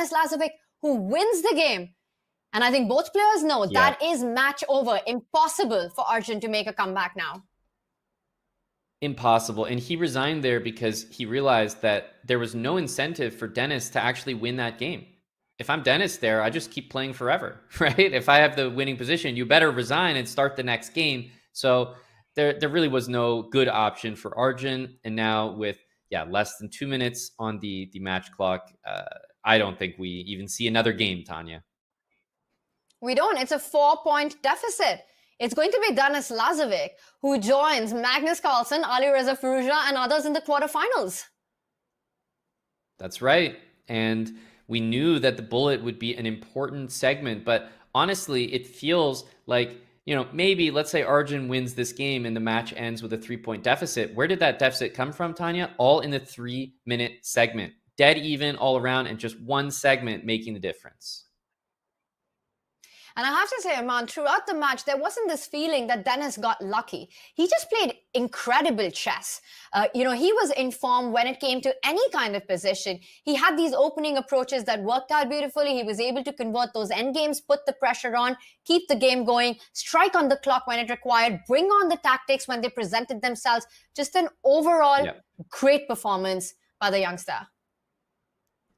Lazavik, who wins the game. And I think both players know that is match over. Impossible for Arjun to make a comeback now. Impossible. And he resigned there because he realized that there was no incentive for Denis to actually win that game. If I'm Denis there, I just keep playing forever, right? If I have the winning position, you better resign and start the next game. So there really was no good option for Arjun. And now with less than 2 minutes on the match clock, I don't think we even see another game, Tanya. We don't. It's a 4-point deficit. It's going to be Denis Lazavik, who joins Magnus Carlsen, Alireza Firouzja, and others in the quarterfinals. That's right. And we knew that the bullet would be an important segment, but honestly, it feels like, maybe let's say Arjun wins this game and the match ends with a 3-point deficit. Where did that deficit come from, Tanya? All in the 3-minute segment. Dead even all around, and just one segment making the difference. And I have to say, Aman, throughout the match, there wasn't this feeling that Denis got lucky. He just played incredible chess. He was in form when it came to any kind of position. He had these opening approaches that worked out beautifully. He was able to convert those endgames, put the pressure on, keep the game going, strike on the clock when it required, bring on the tactics when they presented themselves. Just an overall great performance by the youngster.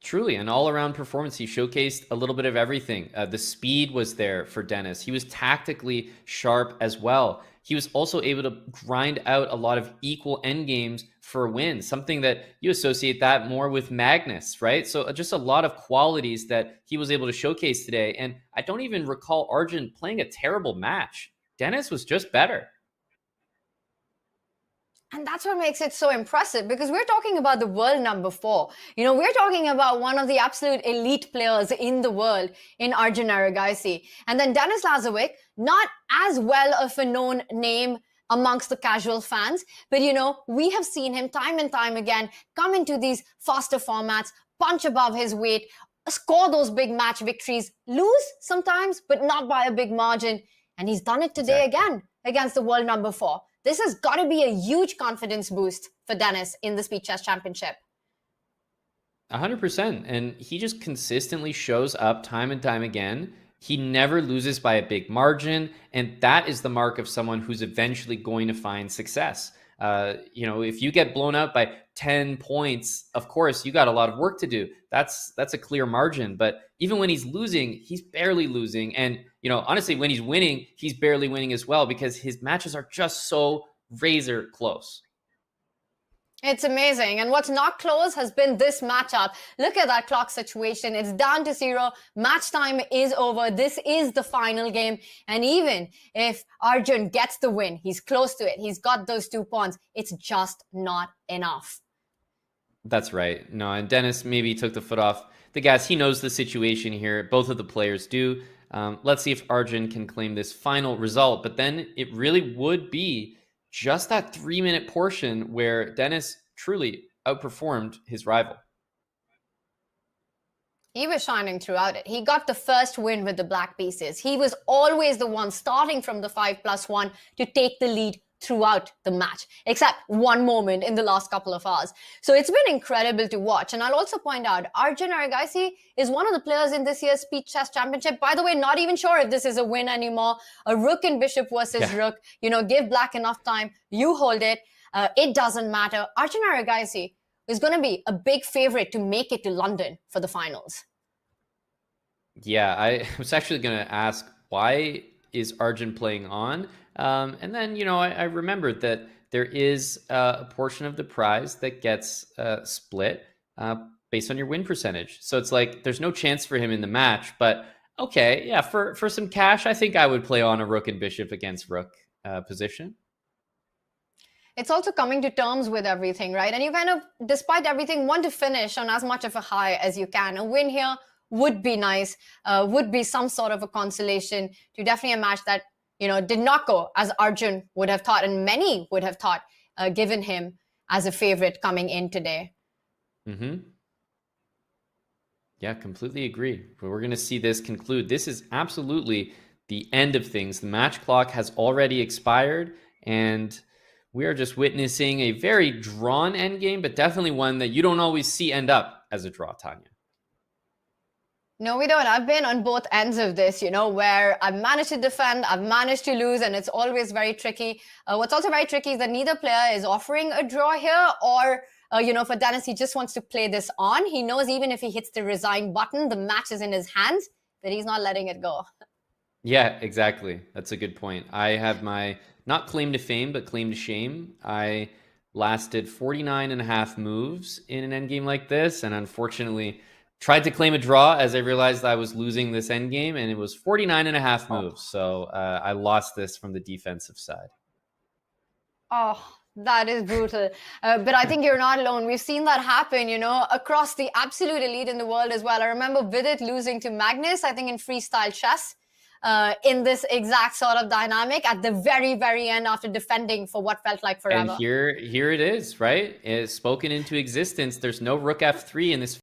Truly, an all-around performance. He showcased a little bit of everything. The speed was there for Denis. He was tactically sharp as well. He was also able to grind out a lot of equal endgames for a win, something that you associate that more with Magnus, right? So just a lot of qualities that he was able to showcase today. And I don't even recall Arjun playing a terrible match. Denis was just better. And that's what makes it so impressive, because we're talking about the world number 4. We're talking about one of the absolute elite players in the world in Arjun Erigaisi. And then Denis Lazavik, not as well of a known name amongst the casual fans, but we have seen him time and time again come into these faster formats, punch above his weight, score those big match victories, lose sometimes, but not by a big margin. And he's done it today again against the world number 4. This has got to be a huge confidence boost for Denis in the Speed Chess Championship. 100%. And he just consistently shows up time and time again. He never loses by a big margin. And that is the mark of someone who's eventually going to find success. If you get blown out by 10 points, of course, you got a lot of work to do. That's a clear margin. But even when he's losing, he's barely losing. And, honestly, when he's winning, he's barely winning as well, because his matches are just so razor close. It's amazing. And what's not close has been this matchup. Look at that clock situation. It's down to 0. Match time is over. This is the final game. And even if Arjun gets the win, he's close to it. He's got those 2 points. It's just not enough. That's right. No, and Denis maybe took the foot off the gas. He knows the situation here. Both of the players do. Let's see if Arjun can claim this final result. But then it really would be just that 3-minute portion where Denis truly outperformed his rival. He was shining throughout it. He got the first win with the black pieces. He was always the one starting from the 5+1 to take the lead throughout the match, except one moment in the last couple of hours. So it's been incredible to watch. And I'll also point out, Arjun Erigaisi is one of the players in this year's Speed Chess Championship. By the way, not even sure if this is a win anymore. A rook and bishop versus rook. Give black enough time, you hold it. It doesn't matter. Arjun Erigaisi is going to be a big favorite to make it to London for the finals. Yeah, I was actually going to ask, why is Arjun playing on? And then, I remembered that there is a portion of the prize that gets split based on your win percentage. So it's like there's no chance for him in the match. But okay, yeah, for some cash, I think I would play on a rook and bishop against rook position. It's also coming to terms with everything, right? And you kind of, despite everything, want to finish on as much of a high as you can. A win here would be nice, would be some sort of a consolation to definitely a match that did not go as Arjun would have thought, and many would have thought, given him as a favorite coming in today. Yeah, completely agree. But we're going to see this conclude. This is absolutely the end of things. The match clock has already expired, and we are just witnessing a very drawn endgame, but definitely one that you don't always see end up as a draw, Tanya. No, we don't. I've been on both ends of this, where I've managed to defend, I've managed to lose, and it's always very tricky. What's also very tricky is that neither player is offering a draw here, or, for Denis, he just wants to play this on. He knows even if he hits the resign button, the match is in his hands, but he's not letting it go. Yeah, exactly. That's a good point. I have my, not claim to fame, but claim to shame. I lasted 49 and a half moves in an endgame like this, and unfortunately tried to claim a draw as I realized I was losing this endgame, and it was 49 and a half moves. So I lost this from the defensive side. Oh, that is brutal. But I think you're not alone. We've seen that happen, across the absolute elite in the world as well. I remember Vidit losing to Magnus, I think in freestyle chess, in this exact sort of dynamic at the very, very end after defending for what felt like forever. And here it is, right? It's spoken into existence. There's no rook f3 in this